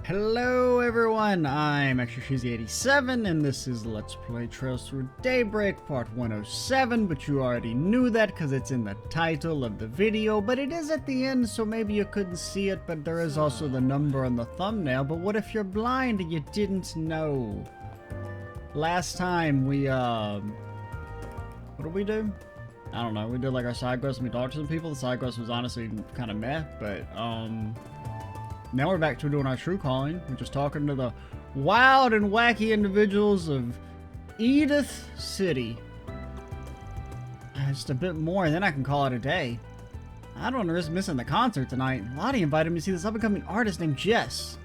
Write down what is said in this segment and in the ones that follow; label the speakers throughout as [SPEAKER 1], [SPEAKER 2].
[SPEAKER 1] Hello everyone, I'm ExtraCheesy87 and this is Let's Play Trails Through Daybreak Part 107, but you already knew that because it's in the title of the video, but it is at the end, so maybe you couldn't see it, but there is also the number on the thumbnail. But what if you're blind and you didn't know? Last time we, what did we do? I don't know, we did like our side quest and we talked to some people. The side quest was honestly kind of meh, but, now we're back to doing our true calling. We're just talking to the wild and wacky individuals of Edith City. Just a bit more and then I can call it a day. I don't want to risk missing the concert tonight. Lottie invited me to see this up-and-coming artist named Jess.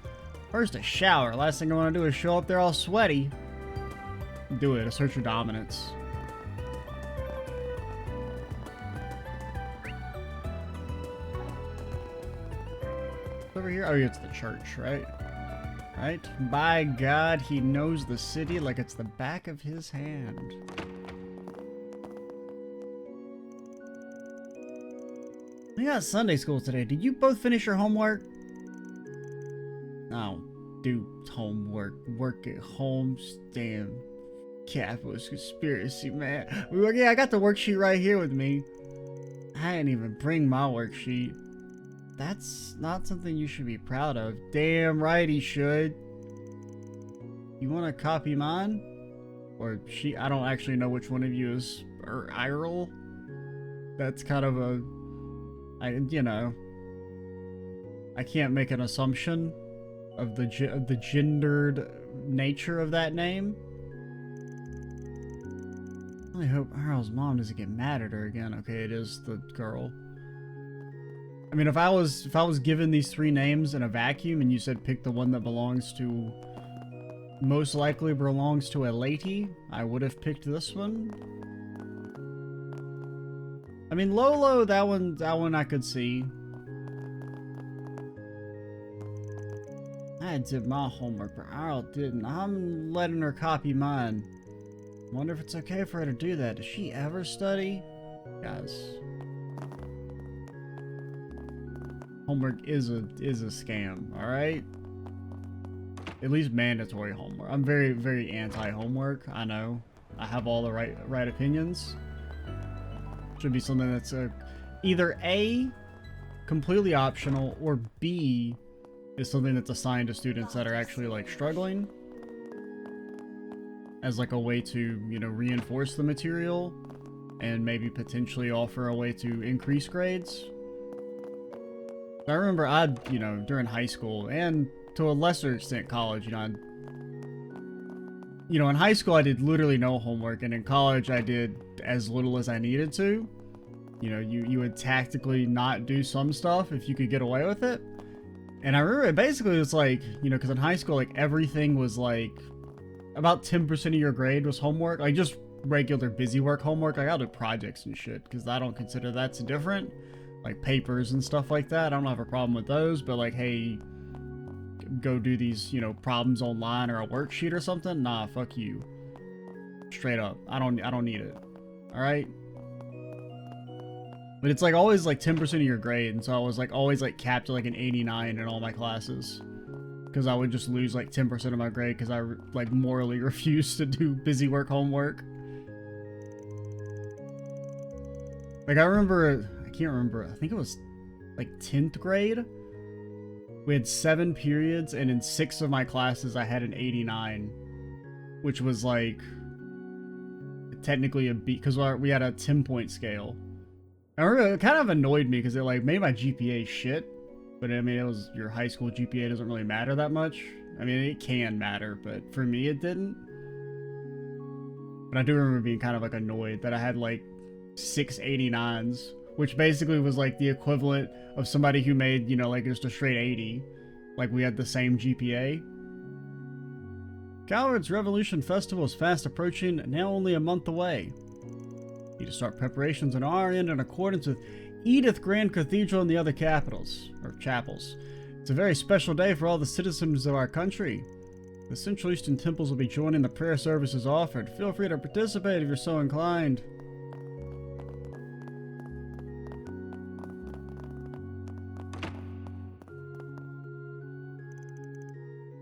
[SPEAKER 1] First a shower. Last thing I want to do is show up there all sweaty. Do it. Assert your dominance. Over here? Oh, yeah, it's the church, right? Right? By God, he knows the city like it's the back of his hand. We got Sunday school today. Did you both finish your homework? No. Do homework. Work at home. Damn. Capitalist conspiracy, man. Yeah, I got the worksheet right here with me. I didn't even bring my worksheet. That's not something you should be proud of. Damn right he should. You want to copy mine? Or she? I don't actually know which one of you is Irl. That's kind of a... you know... I can't make an assumption of the gendered nature of that name. I really hope Irl's mom doesn't get mad at her again. Okay, it is the girl. I mean, if I was given these three names in a vacuum and you said pick the one that belongs to, most likely belongs to a lady, I would have picked this one. I mean, Lolo, that one I could see. I did my homework, but Arl didn't. I'm letting her copy mine. Wonder if it's okay for her to do that. Does she ever study? Guys. Homework is a scam, alright? At least mandatory homework. I'm very, very anti-homework. I know. I have all the right opinions. Should be something that's either A, completely optional, or B, is something that's assigned to students that are actually like struggling. As like a way to, you know, reinforce the material and maybe potentially offer a way to increase grades. I remember you know, during high school and to a lesser extent college, you know, in high school I did literally no homework, and in college I did as little as I needed to. You know, you would tactically not do some stuff if you could get away with it. And I remember it basically was like, you know, because in high school, like everything was like about 10% of your grade was homework, like just regular busy work homework. Like I'll do projects and shit because I don't consider that's different. Like papers and stuff like that. I don't have a problem with those, but like, hey, go do these, you know, problems online or a worksheet or something. Nah, fuck you. Straight up. I don't need it. Alright? But it's like always like 10% of your grade, and so I was like always like capped to like an 89 in all my classes. Because I would just lose like 10% of my grade because I like morally refused to do busy work homework. Like I remember, I can't remember, I think it was like 10th grade. We had 7 periods, and in 6 of my classes I had an 89, which was like technically a B, because we had a 10-point scale. I remember it kind of annoyed me because it like made my GPA shit, but I mean, it was your high school GPA doesn't really matter that much. I mean, it can matter, but for me it didn't. But I do remember being kind of like annoyed that I had like 6 89s, which basically was like the equivalent of somebody who made, you know, like just a straight 80. Like we had the same GPA. Coward's Revolution Festival is fast approaching, now only a month away. Need to start preparations on our end in accordance with Edith Grand Cathedral and the other capitals, or chapels. It's a very special day for all the citizens of our country. The Central Eastern temples will be joining the prayer services offered. Feel free to participate if you're so inclined.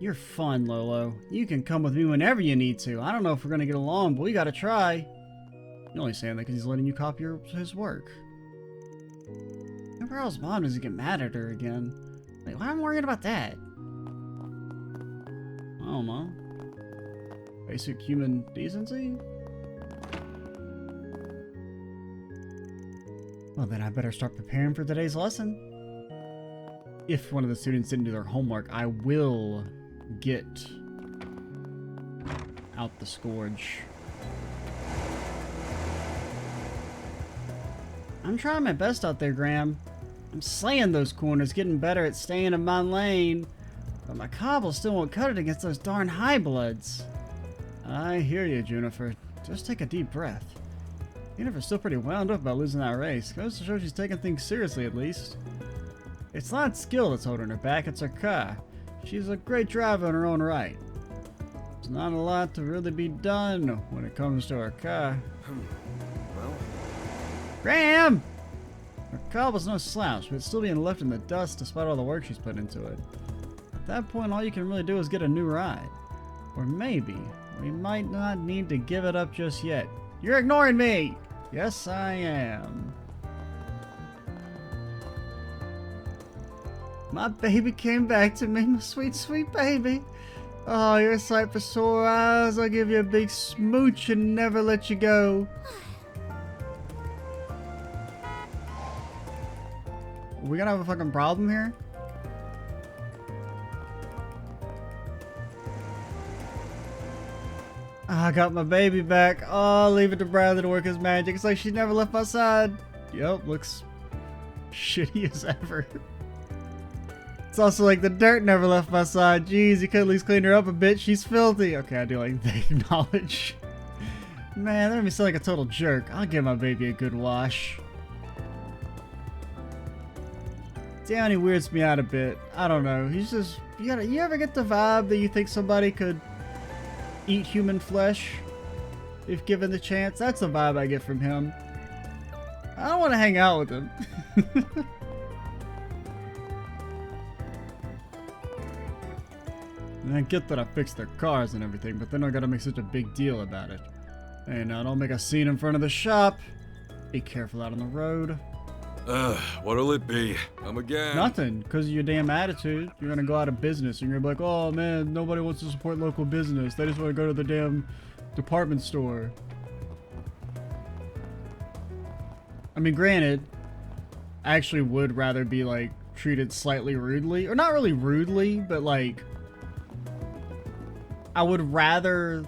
[SPEAKER 1] You're fun, Lolo. You can come with me whenever you need to. I don't know if we're gonna get along, but we gotta try. You're only saying that because he's letting you copy his work. Remember how his mom doesn't get mad at her again? Like, why am I worrying about that? I don't know. Basic human decency? Well, then I better start preparing for today's lesson. If one of the students didn't do their homework, I will get out the scourge. I'm trying my best out there, Graham. I'm slaying those corners, getting better at staying in my lane. But my cobble still won't cut it against those darn high bloods. I hear you, Juniper. Just take a deep breath. Juniper's still pretty wound up about losing that race. Goes to show she's taking things seriously, at least. It's not skill that's holding her back, it's her car. She's a great driver in her own right. There's not a lot to really be done when it comes to her car.
[SPEAKER 2] Well,
[SPEAKER 1] Graham! Her cobble's no slouch, but it's still being left in the dust despite all the work she's put into it. At that point, all you can really do is get a new ride. Or maybe, we might not need to give it up just yet. You're ignoring me! Yes, I am. My baby came back to me, my sweet, sweet baby. Oh, you're a sight for sore eyes. I'll give you a big smooch and never let you go. We gonna have a fucking problem here? I got my baby back. Oh, I'll leave it to Bradley to work his magic. It's like she never left my side. Yep, looks shitty as ever. It's also like the dirt never left my side. Jeez, you could at least clean her up a bit. She's filthy. Okay, I do like the acknowledge. Man, that made me sound like a total jerk. I'll give my baby a good wash. Downey weirds me out a bit. I don't know. He's just... You ever get the vibe that you think somebody could eat human flesh if given the chance? That's the vibe I get from him. I don't want to hang out with him. And I get that I fixed their cars and everything, but then I gotta make such a big deal about it. Hey, now don't make a scene in front of the shop. Be careful out on the road.
[SPEAKER 2] What'll it be? Come again?
[SPEAKER 1] Nothing, because of your damn attitude. You're gonna go out of business and you're gonna be like, oh man, nobody wants to support local business. They just want to go to the damn department store. I mean, granted, I actually would rather be like treated slightly rudely, or not really rudely, but like I would rather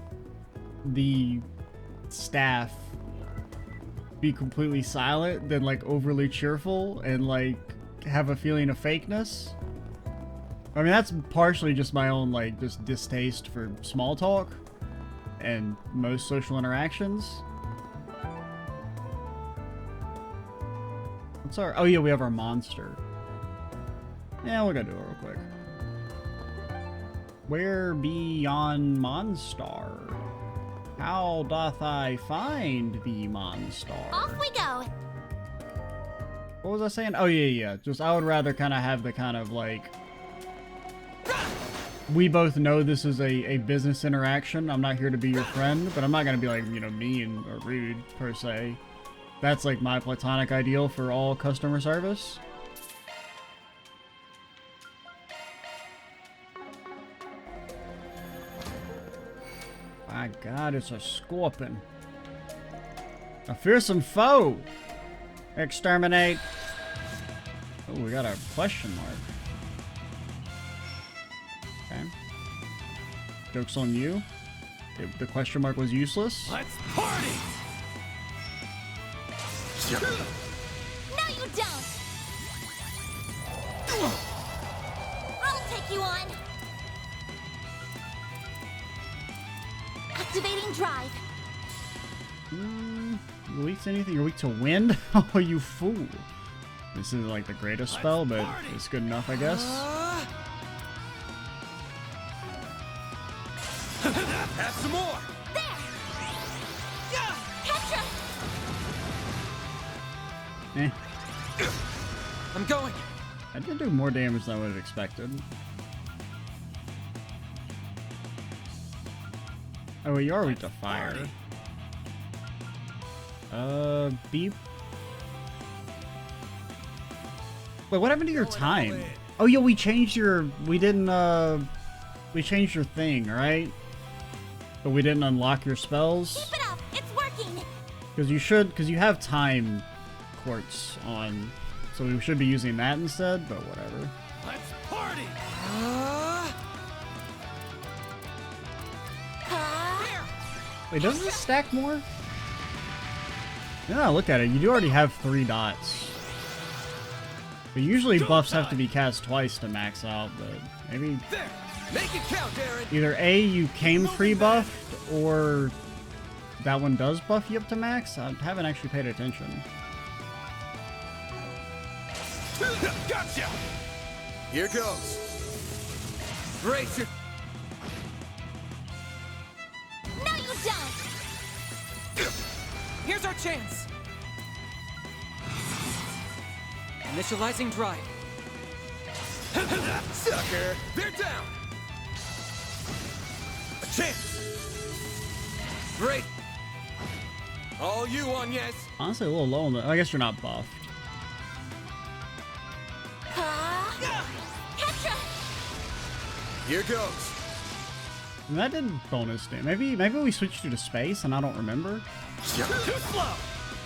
[SPEAKER 1] the staff be completely silent than like overly cheerful and like have a feeling of fakeness. I mean, that's partially just my own like just distaste for small talk and most social interactions. What's our... Oh yeah, we have our monster. Yeah, we're gonna do it real quick. Where be yon Monstar? How doth I find the Monstar?
[SPEAKER 3] Off we go!
[SPEAKER 1] What was I saying? Oh yeah. Just I would rather kind of have the kind of like... We both know this is a business interaction. I'm not here to be your friend, but I'm not gonna be like, you know, mean or rude per se. That's like my platonic ideal for all customer service. My God, it's a scorpion. A fearsome foe. Exterminate. Oh, we got a question mark. Okay. Joke's on you. The question mark was useless.
[SPEAKER 4] Let's party!
[SPEAKER 3] No, you don't! I'll take you on! Activating drive.
[SPEAKER 1] You weak to anything? You're weak to wind? Oh, you fool. This isn't like the greatest spell, but it's good enough, I guess.
[SPEAKER 4] Have some more!
[SPEAKER 3] There! Catch him!
[SPEAKER 1] Eh.
[SPEAKER 4] I'm going!
[SPEAKER 1] I did do more damage than I would have expected. Oh, you are weak to fire. Beep. Wait, what happened to your time? Oh yeah, we changed your. We didn't. We changed your thing, right? But we didn't unlock your spells.
[SPEAKER 3] Keep it up. It's working.
[SPEAKER 1] Because you should. Because you have time quartz on, so we should be using that instead. But whatever.
[SPEAKER 4] Let's party!
[SPEAKER 1] Wait, does this stack more? Yeah, look at it. You do already have 3 dots. But usually buffs have to be cast twice to max out, but maybe
[SPEAKER 4] There! Make it count, Darren!
[SPEAKER 1] either A, you came pre-buffed, or that one does buff you up to max? I haven't actually paid attention.
[SPEAKER 4] Gotcha!
[SPEAKER 2] Here goes.
[SPEAKER 4] Brace your...
[SPEAKER 3] No, you don't.
[SPEAKER 5] Here's our chance. Initializing drive.
[SPEAKER 4] Sucker! They're down! A chance! Great! All you on, yes!
[SPEAKER 1] Honestly, a little low on the. I guess you're not buffed.
[SPEAKER 3] Petra!
[SPEAKER 4] Here goes!
[SPEAKER 1] And that did bonus damage. Maybe we switched you to space and I don't remember.
[SPEAKER 4] Too slow!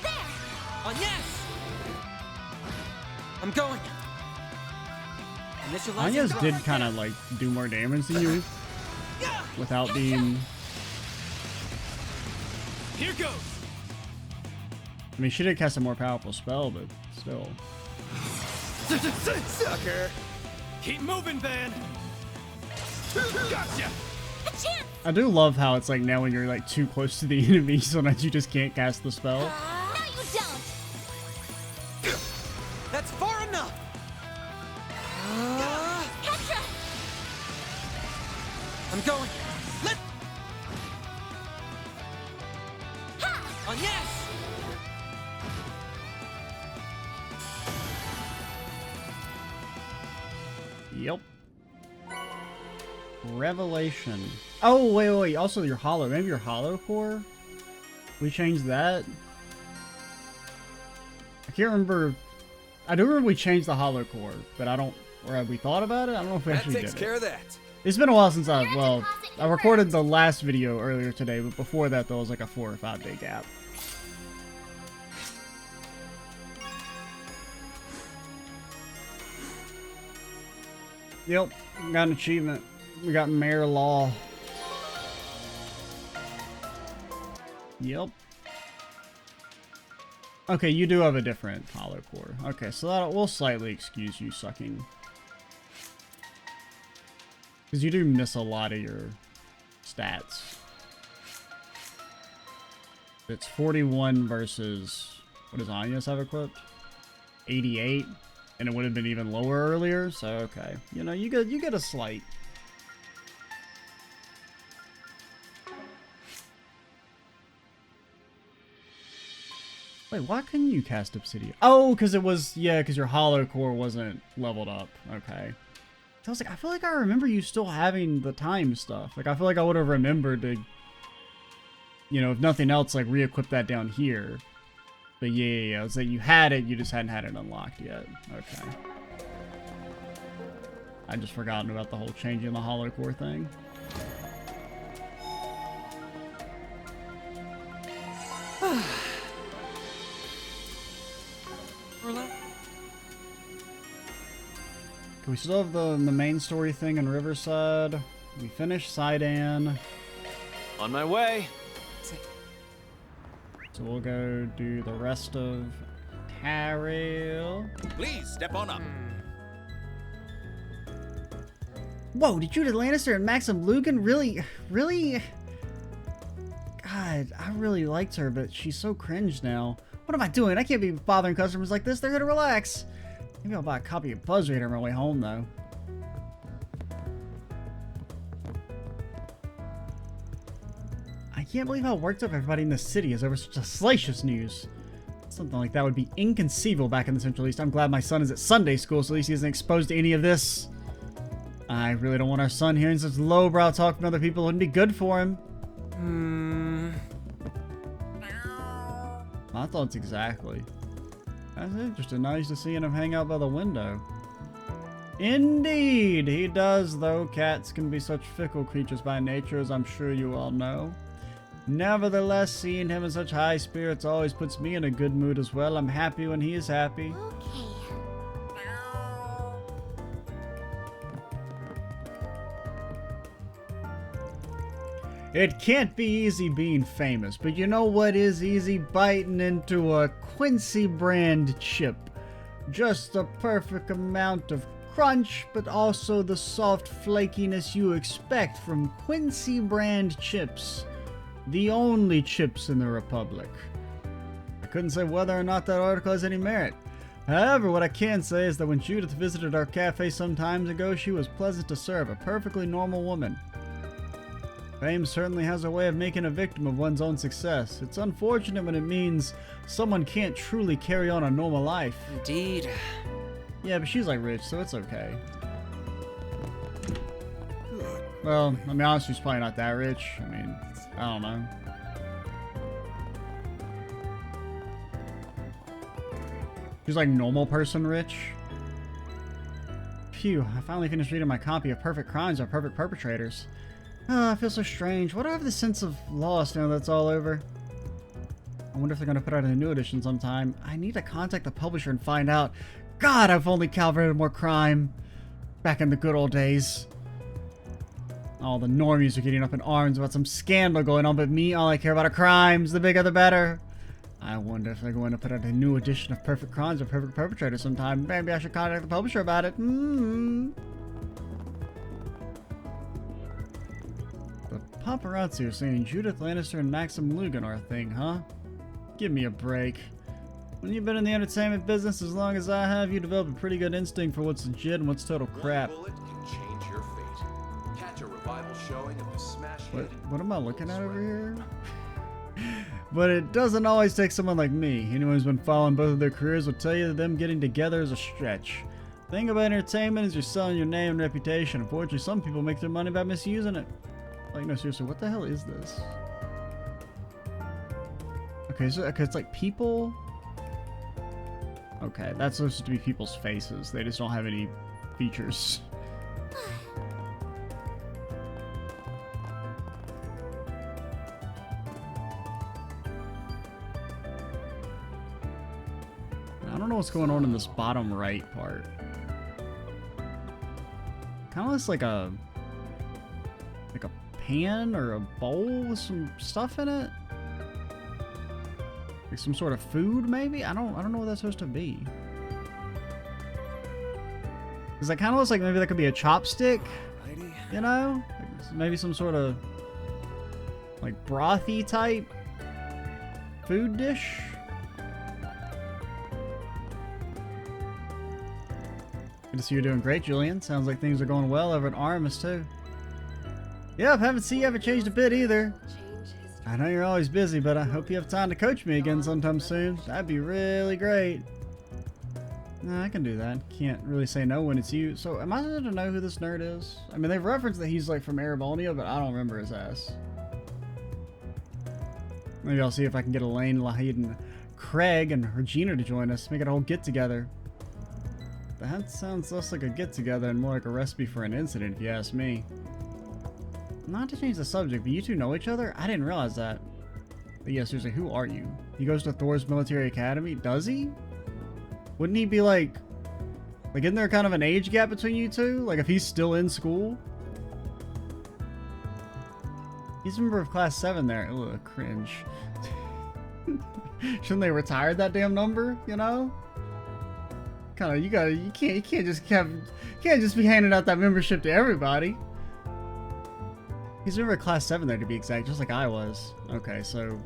[SPEAKER 3] There!
[SPEAKER 5] On yes. I'm going. Initializing
[SPEAKER 1] Anya's
[SPEAKER 5] drive.
[SPEAKER 1] did kind of like do more damage than you without being.
[SPEAKER 4] Here goes!
[SPEAKER 1] I mean, she did cast a more powerful spell, but still.
[SPEAKER 4] Sucker! Keep moving, Van! Gotcha!
[SPEAKER 3] A chance!
[SPEAKER 1] I do love how it's like now when you're like too close to the enemy, sometimes you just can't cast the spell.
[SPEAKER 3] No, you don't.
[SPEAKER 5] That's far enough.
[SPEAKER 3] Petra!
[SPEAKER 5] I'm going. Let.
[SPEAKER 3] Ha!
[SPEAKER 5] On yes.
[SPEAKER 1] Yep. Revelation. Oh, wait. Also, your hollow. Maybe your hollow core? We changed that? I can't remember. I do remember we changed the hollow core, but I don't. Or have we thought about it? I don't know if we
[SPEAKER 2] That
[SPEAKER 1] actually
[SPEAKER 2] takes
[SPEAKER 1] did
[SPEAKER 2] care
[SPEAKER 1] it.
[SPEAKER 2] of that.
[SPEAKER 1] It's been a while since I recorded the last video earlier today, but before that there was like a 4 or 5 day gap. Yep, got an achievement. We got Mayor Law. Yep. Okay, you do have a different hollow core. Okay, so that will slightly excuse you sucking. Because you do miss a lot of your stats. It's 41 versus, what does Anya's have equipped? 88, and it would have been even lower earlier, so okay. You know, you get a slight. Wait, why couldn't you cast Obsidian? Oh, because it was, yeah, because your hollow core wasn't leveled up. Okay. I was like, I feel like I remember you still having the time stuff. Like, I feel like I would have remembered to, you know, if nothing else, like, re-equip that down here. But yeah. It was like you had it, you just hadn't had it unlocked yet. Okay. I just forgotten about the whole changing the hollow core thing. We still have the main story thing in Riverside. We finished Sidan.
[SPEAKER 4] On my way!
[SPEAKER 1] So we'll go do the rest of Taril.
[SPEAKER 4] Please, step on up.
[SPEAKER 1] Whoa, did Judith Lannister and Maxim Lugan really? God, I really liked her, but she's so cringe now. What am I doing? I can't be bothering customers like this. They're gonna relax. Maybe I'll buy a copy of Buzz Raider on my way home, though. I can't believe how worked up everybody in the city is over such a salacious news. Something like that would be inconceivable back in the Central East. I'm glad my son is at Sunday school, so at least he isn't exposed to any of this. I really don't want our son hearing such lowbrow talk from other people. It wouldn't be good for him. My thoughts exactly. That's interesting. Nice to seeing him hang out by the window. Indeed, he does, though. Cats can be such fickle creatures by nature, as I'm sure you all know. Nevertheless, seeing him in such high spirits always puts me in a good mood as well. I'm happy when he is happy.
[SPEAKER 3] Okay.
[SPEAKER 1] It can't be easy being famous, but you know what is easy? Biting into a Quincy brand chip. Just the perfect amount of crunch, but also the soft flakiness you expect from Quincy brand chips. The only chips in the Republic. I couldn't say whether or not that article has any merit. However, what I can say is that when Judith visited our cafe some time ago, she was pleasant to serve, a perfectly normal woman. Fame certainly has a way of making a victim of one's own success. It's unfortunate when it means someone can't truly carry on a normal life.
[SPEAKER 5] Indeed.
[SPEAKER 1] Yeah, but she's like rich, so it's okay. Well, I mean, honestly, she's probably not that rich. I mean, I don't know. She's like normal person rich. Phew, I finally finished reading my copy of Perfect Crimes by Perfect Perpetrators. I feel so strange. Why do I have this sense of loss now that's all over? I wonder if they're going to put out a new edition sometime. I need to contact the publisher and find out. God, I've only calibrated more crime. Back in the good old days. All the normies are getting up in arms about some scandal going on, but me, all I care about are crimes. The bigger the better. I wonder if they're going to put out a new edition of Perfect Crimes or Perfect Perpetrators sometime. Maybe I should contact the publisher about it. The paparazzi are saying Judith Lannister and Maxim Lugan are a thing, huh? Give me a break. When you've been in the entertainment business as long as I have, you develop a pretty good instinct for what's legit and what's total crap.
[SPEAKER 2] One bullet can change your fate. Catch a revival showing of the smash hit.
[SPEAKER 1] What am I looking at over here? But it doesn't always take someone like me. Anyone who's been following both of their careers will tell you that them getting together is a stretch. The thing about entertainment is you're selling your name and reputation. Unfortunately, some people make their money by misusing it. Like, no, seriously, what the hell is this? Okay, so it's like people. Okay, that's supposed to be people's faces. They just don't have any features. I don't know what's going on in this bottom right part. Kind of looks like a pan or a bowl with some stuff in it. Like some sort of food, maybe? I don't know what that's supposed to be. Because that kind of looks like maybe that could be a chopstick. You know? Like maybe some sort of like brothy type food dish. Good to see you're doing great, Julian. Sounds like things are going well over at Artemis too. Yep, haven't seen you ever changed a bit either. I know you're always busy, but I hope you have time to coach me again sometime soon. That'd be really great. Nah, I can do that. Can't really say no when it's you. So, am I supposed to know who this nerd is? I mean, they've referenced that he's like from Arabonia, but I don't remember his ass. Maybe I'll see if I can get Elaine, Lahid, and Craig and Regina to join us. Make it a whole get-together. That sounds less like a get-together and more like a recipe for an incident, if you ask me. Not to change the subject, but you two know each other? I didn't realize that. But yeah, seriously, who are you? He goes to Thor's military academy? Does he? Wouldn't he be like isn't there kind of an age gap between you two? Like if he's still in school? He's a member of class 7 there. Ugh, cringe. Shouldn't they retire that damn number, you know? You can't just be handing out that membership to everybody. He's over at class 7 there, to be exact, just like I was. Okay, so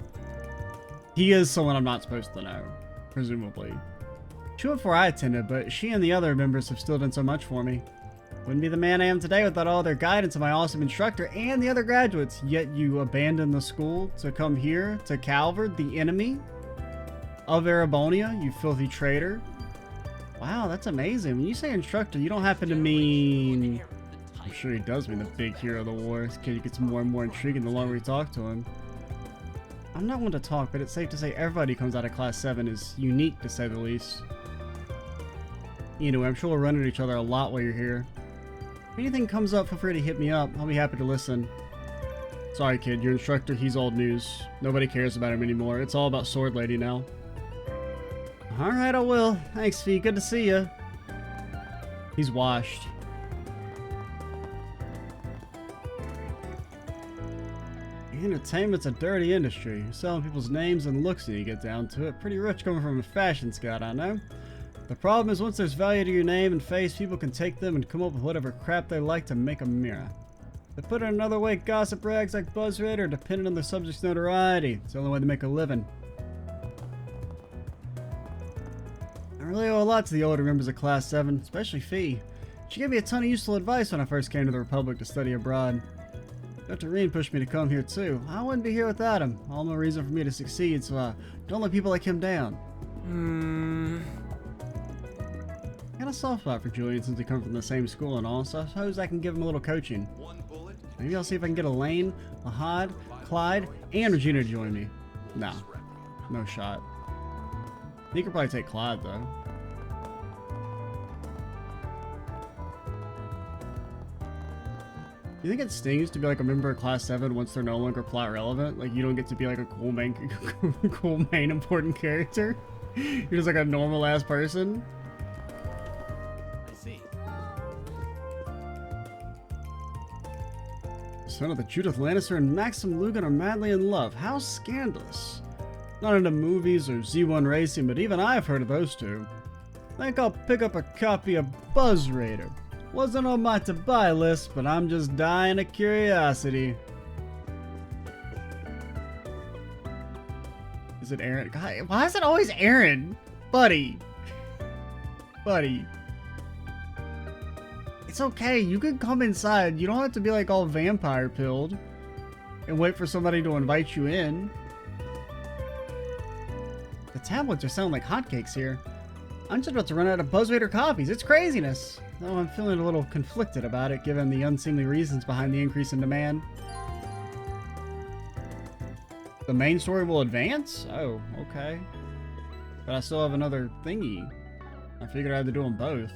[SPEAKER 1] he is someone I'm not supposed to know, presumably. She went before I attended, but she and the other members have still done so much for me. Wouldn't be the man I am today without all their guidance and my awesome instructor and the other graduates. Yet you abandoned the school to come here to Calvard, the enemy of Arabonia, you filthy traitor. Wow, that's amazing. When you say instructor, you don't happen to mean I'm sure he does mean the big hero of the war. This kid gets more and more intriguing the longer we talk to him. I'm not one to talk, but it's safe to say everybody who comes out of Class 7 is unique, to say the least. Anyway, I'm sure we'll run into each other a lot while you're here. If anything comes up, feel free to hit me up. I'll be happy to listen. Sorry, kid. Your instructor, he's old news. Nobody cares about him anymore. It's all about Sword Lady now. Alright, I will. Thanks, Fee. Good to see you. He's washed. Entertainment's a dirty industry. You're selling people's names and looks when you get down to it. Pretty rich coming from a fashion scout, I know. The problem is once there's value to your name and face, people can take them and come up with whatever crap they like to make a mirror. To put it another way, gossip rags like BuzzRed are dependent on their subject's notoriety. It's the only way to make a living. I really owe a lot to the older members of Class 7, especially Fee. She gave me a ton of useful advice when I first came to the Republic to study abroad. Dr. Reen pushed me to come here too. I wouldn't be here without him. All no reason for me to succeed, so don't let people like him down. Got a soft spot for Julian since we come from the same school and all, so I suppose I can give him a little coaching.
[SPEAKER 2] One bullet.
[SPEAKER 1] Maybe I'll see if I can get Elaine, Lahad, Clyde, and Regina to join me. No. No shot. He could probably take Clyde though. You think it stings to be like a member of Class 7 once they're no longer plot relevant? Like you don't get to be like a cool main important character? You're just like a normal ass person?
[SPEAKER 4] I see.
[SPEAKER 1] Son of the Judith Lannister and Maxim Lugan are madly in love. How scandalous. Not into movies or Z1 racing, but even I've heard of those two. Think I'll pick up a copy of Buzz Raider. Wasn't on my to-buy list, but I'm just dying of curiosity. Is it Aaron? God, why is it always Aaron? Buddy. Buddy. It's okay, you can come inside. You don't have to be like all vampire pilled and wait for somebody to invite you in. The tablets are sounding like hotcakes here. I'm just about to run out of Buzz Raider copies. It's craziness. Though I'm feeling a little conflicted about it, given the unseemly reasons behind the increase in demand. The main story will advance? Oh, okay. But I still have another thingy. I figured I had to do them both.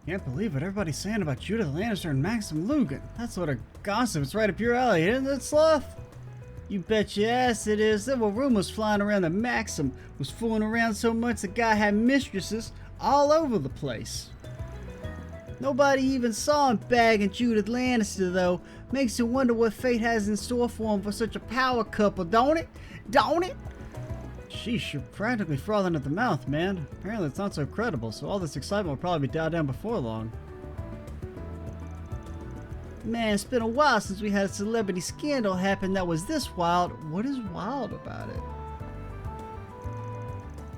[SPEAKER 1] Can't believe what everybody's saying about Judith Lannister and Maxim Lugan. That sort of gossip is right up your alley, isn't it, Sloth? You bet your ass it is. There were rumors flying around that Maxim was fooling around so much the guy had mistresses all over the place. Nobody even saw him bagging Judith Lannister, though. Makes you wonder what fate has in store for him for such a power couple, don't it? Don't it? Sheesh, you're practically frothing at the mouth, man. Apparently it's not so credible, so all this excitement will probably be dialed down before long. Man, it's been a while since we had a celebrity scandal happen that was this wild. What is wild about it?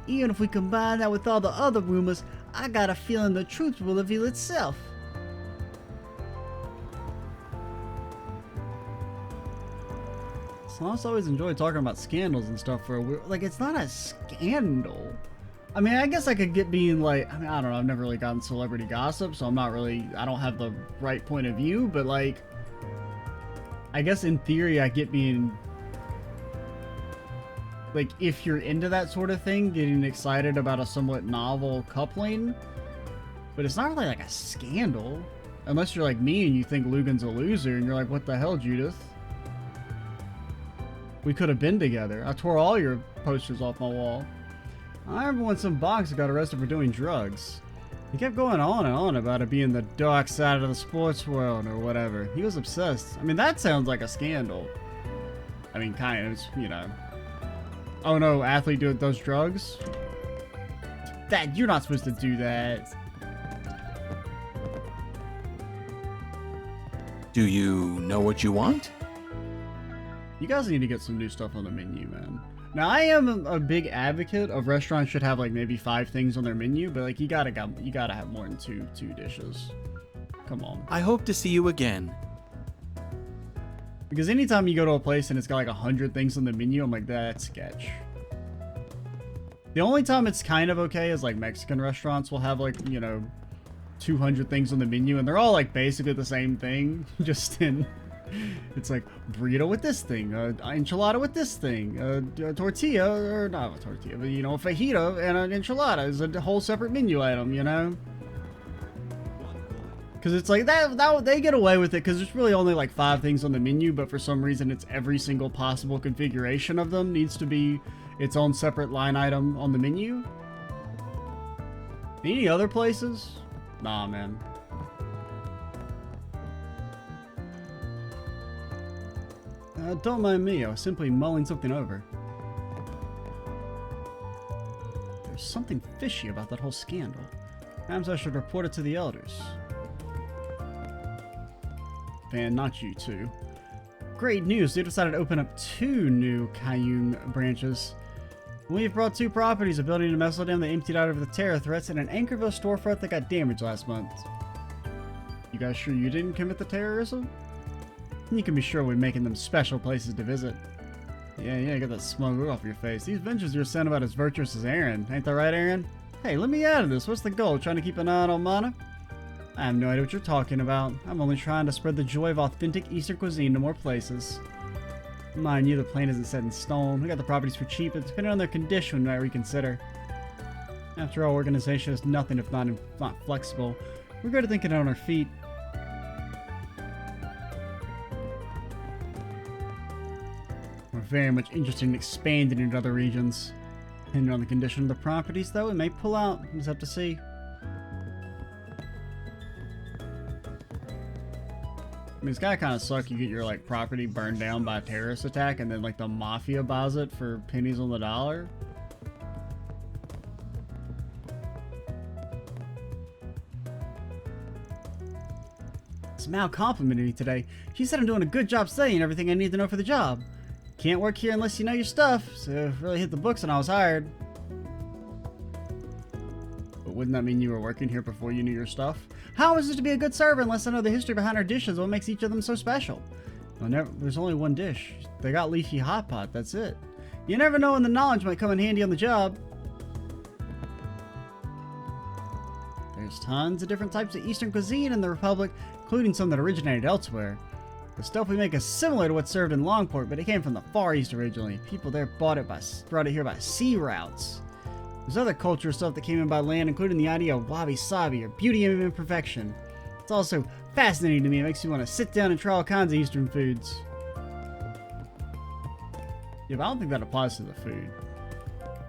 [SPEAKER 1] Even if we combine that with all the other rumors, I got a feeling the truth will reveal itself. Sloths always enjoy talking about scandals and stuff for a weird, like, it's not a scandal. I mean, I guess I could get being like, I mean, I don't know, I've never really gotten celebrity gossip, so I'm not really, I don't have the right point of view, but like, I guess in theory I get being, like, if you're into that sort of thing, getting excited about a somewhat novel coupling, but it's not really like a scandal, unless you're like me and you think Lugan's a loser and you're like, what the hell, Judith? We could have been together. I tore all your posters off my wall. I remember when some boxer got arrested for doing drugs. He kept going on and on about it being the dark side of the sports world or whatever. He was obsessed. I mean, that sounds like a scandal. I mean, kind of, you know. Oh no, athlete does drugs? That, you're not supposed to do that.
[SPEAKER 6] Do you know what you want?
[SPEAKER 1] You guys need to get some new stuff on the menu, man. Now, I am a big advocate of restaurants should have like maybe 5 things on their menu, but like you gotta have more than two dishes. Come on.
[SPEAKER 6] I hope to see you again.
[SPEAKER 1] Because anytime you go to a place and it's got like 100 things on the menu, I'm like, that's sketch. The only time it's kind of okay is like Mexican restaurants will have like, you know, 200 things on the menu and they're all like basically the same thing, just in, it's like burrito with this thing, enchilada with this thing, a tortilla, or not a tortilla, but you know, a fajita and an enchilada is a whole separate menu item, you know? Because it's like, that they get away with it because there's really only like 5 things on the menu, but for some reason it's every single possible configuration of them needs to be its own separate line item on the menu. Any other places? Nah, man. Don't mind me, I was simply mulling something over. There's something fishy about that whole scandal. Perhaps I should report it to the elders. And not you two. Great news, they decided to open up 2 new Cayenne branches. We've brought 2 properties, a building in Messeldam that emptied out over the terror threats, and an Anchorville storefront that got damaged last month. You guys sure you didn't commit the terrorism? You can be sure we're making them special places to visit. Yeah, get that smug look off your face. These ventures you're saying about as virtuous as Aaron. Ain't that right, Aaron? Hey, let me out of this. What's the goal? Trying to keep an eye on Almana? I have no idea what you're talking about. I'm only trying to spread the joy of authentic Eastern cuisine to more places. Mind you, the plan isn't set in stone. We got the properties for cheap, and depending on their condition, we might reconsider. After all, organization is nothing if not flexible. We're good at thinking on our feet. We're very much interested in expanding into other regions. Depending on the condition of the properties, though, we may pull out. We'll just have to see. I mean, it's gotta kind of suck. You get your like property burned down by a terrorist attack, and then like the mafia buys it for pennies on the dollar. Mal complimented me today. She said I'm doing a good job studying everything I need to know for the job. Can't work here unless you know your stuff, so it really hit the books when I was hired. But wouldn't that mean you were working here before you knew your stuff? How is it to be a good server unless I know the history behind our dishes? What makes each of them so special? Well, there's only one dish. They got leafy hot pot, that's it. You never know when the knowledge might come in handy on the job. There's tons of different types of Eastern cuisine in the Republic, including some that originated elsewhere. The stuff we make is similar to what's served in Longport, but it came from the Far East originally. People there brought it here by sea routes. There's other culture stuff that came in by land, including the idea of wabi-sabi, or beauty of imperfection. It's also fascinating to me. It makes you want to sit down and try all kinds of Eastern foods. Yeah, but I don't think that applies to the food.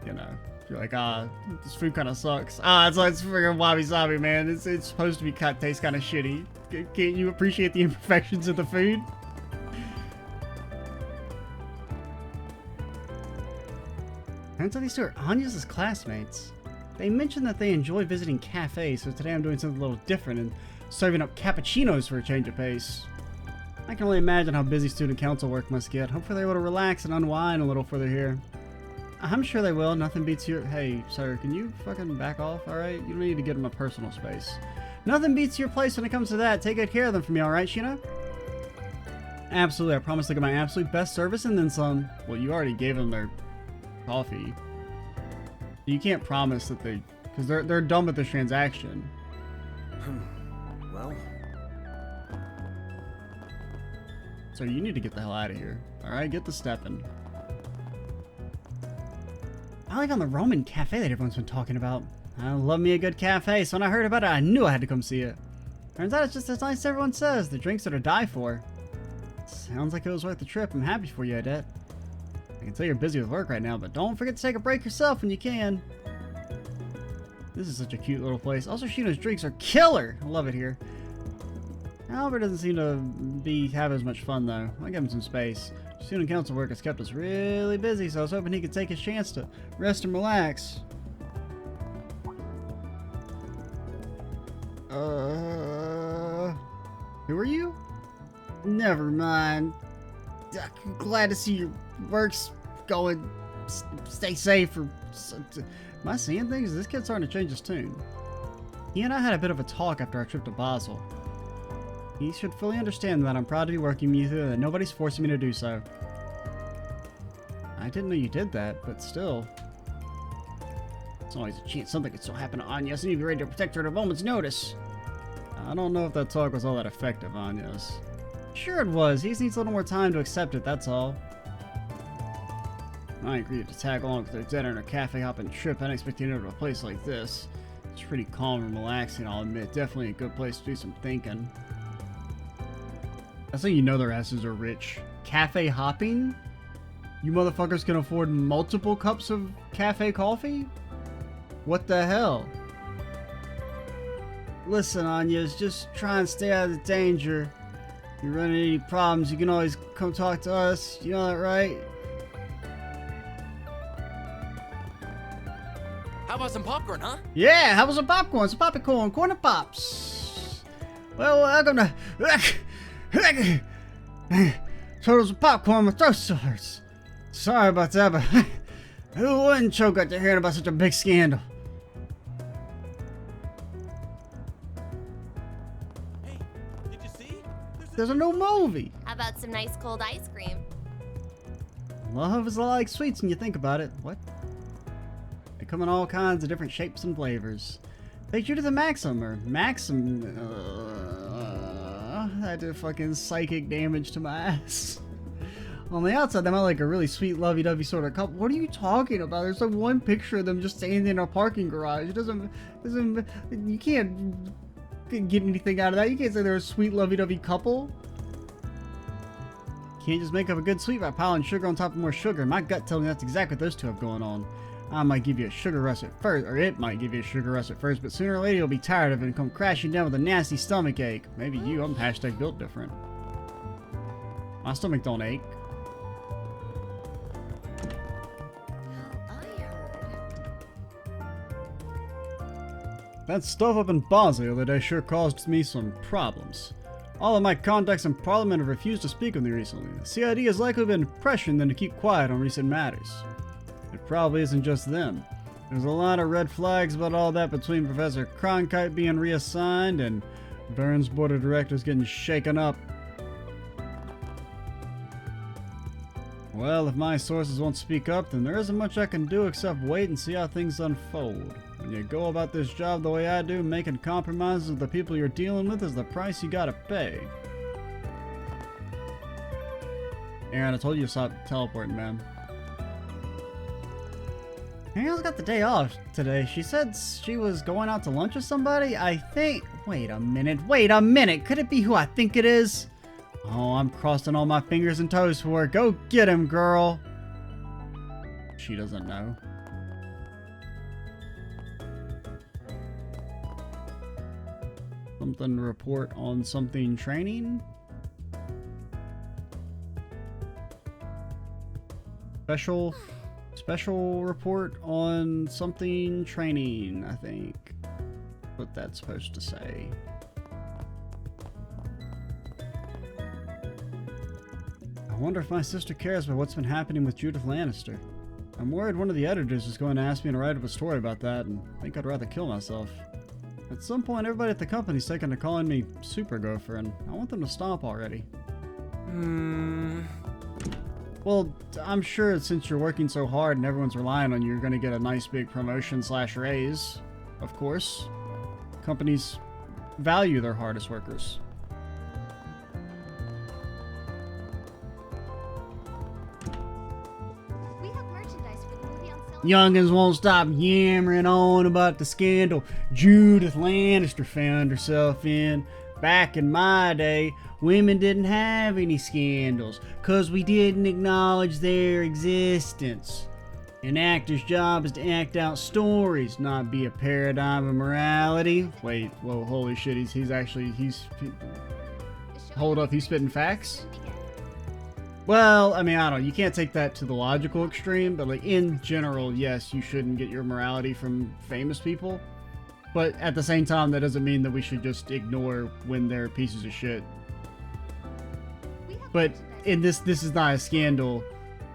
[SPEAKER 1] You know, if you're like, this food kind of sucks. It's freaking wabi-sabi, man. It's supposed to be taste kind of shitty. Can't you appreciate the imperfections of the food? Turns out these 2 are Anya's classmates. They mentioned that they enjoy visiting cafes, so today I'm doing something a little different and serving up cappuccinos for a change of pace. I can only imagine how busy student council work must get. Hopefully they're able to relax and unwind a little further here. I'm sure they will. Nothing beats your... Hey, sir, can you fucking back off, alright? You don't need to get them a personal space. Nothing beats your place when it comes to that. Take good care of them for me, alright, Sheena? Absolutely. I promise to give my absolute best service and then some. Well, you already gave them their coffee. You can't promise that they... Because they're done with the transaction.
[SPEAKER 5] Well...
[SPEAKER 1] So you need to get the hell out of here. Alright, get the stepping. I like on the Roman cafe that everyone's been talking about. I love me a good cafe, so when I heard about it, I knew I had to come see it. Turns out it's just as nice as everyone says. The drinks are to die for. Sounds like it was worth the trip. I'm happy for you, Odette. I can tell you're busy with work right now, but don't forget to take a break yourself when you can. This is such a cute little place. Also, Sheena's drinks are killer! I love it here. Albert doesn't seem to have as much fun, though. I'll give him some space. Student council work has kept us really busy, so I was hoping he could take his chance to rest and relax. Who are you? Never mind. I'm glad to see your work's going. Stay safe. Am I seeing things? This kid's starting to change his tune. He and I had a bit of a talk after our trip to Basel. He should fully understand that I'm proud to be working with you and that nobody's forcing me to do so. I didn't know you did that, but still. There's always a chance something could still happen to Anya, so you be ready to protect her at a moment's notice. I don't know if that talk was all that effective, Anya's. Sure it was. He just needs a little more time to accept it, that's all. I agreed to tag along with their dinner and a cafe hopping trip. I didn't expect to go to a place like this. It's pretty calm and relaxing, I'll admit. Definitely a good place to do some thinking. That's how you know their asses are rich. Cafe hopping? You motherfuckers can afford multiple cups of cafe coffee? What the hell? Listen, Anya's just try and stay out of the danger. If you run into any problems, you can always come talk to us. You know that, right?
[SPEAKER 5] How about some popcorn, huh?
[SPEAKER 1] Yeah, how was some popcorn? Some popcorn, corn and pops. Well, welcome to... Total some popcorn, my throat still hurts. Sorry about that, but who wouldn't choke after hearing about such a big scandal?
[SPEAKER 4] Hey, did you see?
[SPEAKER 1] There's a new movie.
[SPEAKER 3] How about some nice cold ice cream?
[SPEAKER 1] Love is a lot like sweets when you think about it. What? They come in all kinds of different shapes and flavors. They due to the Maxim, or Maxim... I did fucking psychic damage to my ass. On the outside, they might like a really sweet lovey-dovey sort of couple. What are you talking about? There's like one picture of them just standing in a parking garage. It doesn't, you can't get anything out of that. You can't say they're a sweet lovey-dovey couple. Can't just make up a good sweet by piling sugar on top of more sugar. My gut tells me that's exactly what those two have going on. I might give you a sugar rush at first, or it might give you a sugar rush at first, but sooner or later you'll be tired of it and come crashing down with a nasty stomach ache. Maybe you, I'm hashtag built different. My stomach don't ache. That stuff up in Basel the other day sure caused me some problems. All of my contacts in Parliament have refused to speak with me recently. The CID has likely been pressuring them to keep quiet on recent matters. It probably isn't just them. There's a lot of red flags about all that between Professor Cronkite being reassigned and Vern's board of directors getting shaken up. Well, if my sources won't speak up, then there isn't much I can do except wait and see how things unfold. When you go about this job the way I do, making compromises with the people you're dealing with is the price you gotta pay. Aaron, I told you to stop teleporting, man. Ariel's got the day off today. She said she was going out to lunch with somebody. I think... Wait a minute. Could it be who I think it is? Oh, I'm crossing all my fingers and toes for her. Go get him, girl. She doesn't know. Something to report on something training? Special report on something training, I think. What that's supposed to say. I wonder if my sister cares about what's been happening with Judith Lannister. I'm worried one of the editors is going to ask me to write up a story about that, and I think I'd rather kill myself. At some point, everybody at the company's taken to calling me Super Gopher, and I want them to stop already. Well, I'm sure since you're working so hard and everyone's relying on you, you're going to get a nice big promotion / raise. Of course. Companies value their hardest workers.
[SPEAKER 3] We have merchandise for the movie on sale.
[SPEAKER 1] Youngins won't stop yammering on about the scandal Judith Lannister found herself in. Back in my day, women didn't have any scandals, 'cause we didn't acknowledge their existence. An actor's job is to act out stories, not be a paradigm of morality. Wait, whoa, holy shit, he's hold up, he's spitting facts? Well, I mean, I don't know, you can't take that to the logical extreme, but like in general, yes, you shouldn't get your morality from famous people. But at the same time, that doesn't mean that we should just ignore when they're pieces of shit. But in this is not a scandal.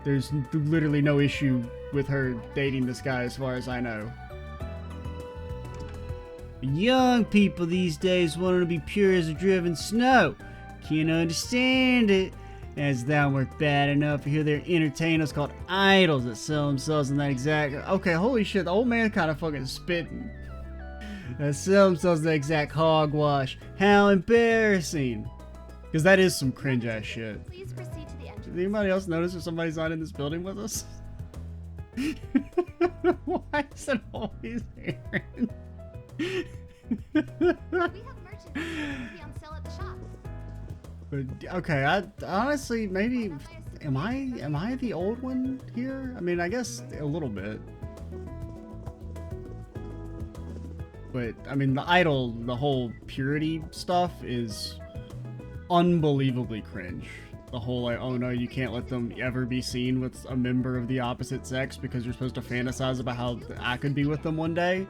[SPEAKER 1] There's literally no issue with her dating this guy as far as I know. Young people these days want to be pure as the driven snow. Can't understand it. As thou wert bad enough, here they're entertainers called idols that sell themselves in that exact. Okay, holy shit, the old man kind of fucking spitting. That sell themselves in that exact hogwash. How embarrassing. Because that is some cringe ass shit.
[SPEAKER 3] Please proceed to the entrance.
[SPEAKER 1] Did anybody else notice if somebody's not in this building with us? Why is it always Aaron?
[SPEAKER 3] We have merchandise that will be on sale at the shop.
[SPEAKER 1] But okay, I honestly maybe am I the old one here? I mean, I guess a little bit. But I mean, the idol, the whole purity stuff is unbelievably cringe. The whole like, oh no, you can't let them ever be seen with a member of the opposite sex because you're supposed to fantasize about how I could be with them one day.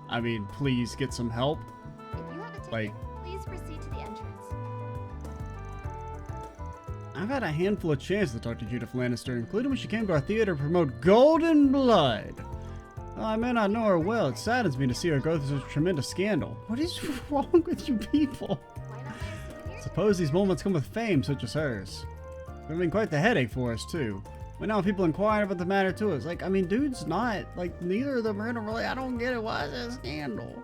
[SPEAKER 1] I mean, please get some help.
[SPEAKER 3] If you have a ticket,
[SPEAKER 1] Like,
[SPEAKER 3] please proceed to the entrance.
[SPEAKER 1] I've had a handful of chances to talk to Judith Lannister, including when she came to our theater to promote Golden Blood. While I may not know her well, it saddens me to see her go through such a tremendous scandal. What is wrong with you people?
[SPEAKER 3] Why not buy a souvenir?
[SPEAKER 1] Suppose these moments come with fame such as hers. It's been quite the headache for us, too. But now people inquiring about the matter to us. Like, I mean, dude's not, like, neither of them are in a really, I don't get it, why is it a scandal?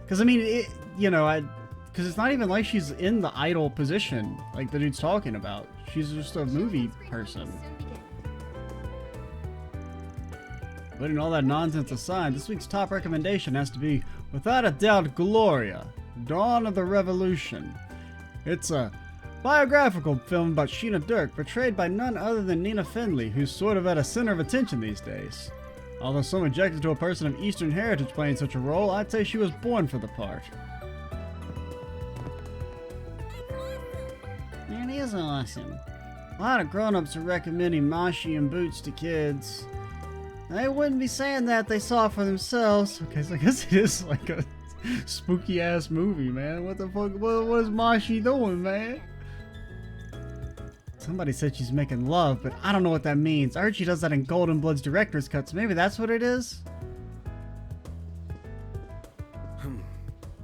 [SPEAKER 1] Because, I mean, it, you know, because it's not even like she's in the idol position, like the dude's talking about. She's just a movie person.
[SPEAKER 3] Soon begin.
[SPEAKER 1] Putting all that nonsense aside, this week's top recommendation has to be, without a doubt, Gloria, Dawn of the Revolution. It's a biographical film about Sheena Dirk, portrayed by none other than Nina Findley, who's sort of at a center of attention these days. Although some objected to a person of Eastern heritage playing such a role, I'd say she was born for the part. It is awesome. A lot of grown-ups are recommending Mashi and Boots to kids. They wouldn't be saying that they saw it for themselves. Okay, so I guess it is like a spooky ass movie, man. What the fuck? What is Mashi doing, man? Somebody said she's making love, but I don't know what that means. I heard she does that in Golden Blood's director's cut, so maybe that's what it is?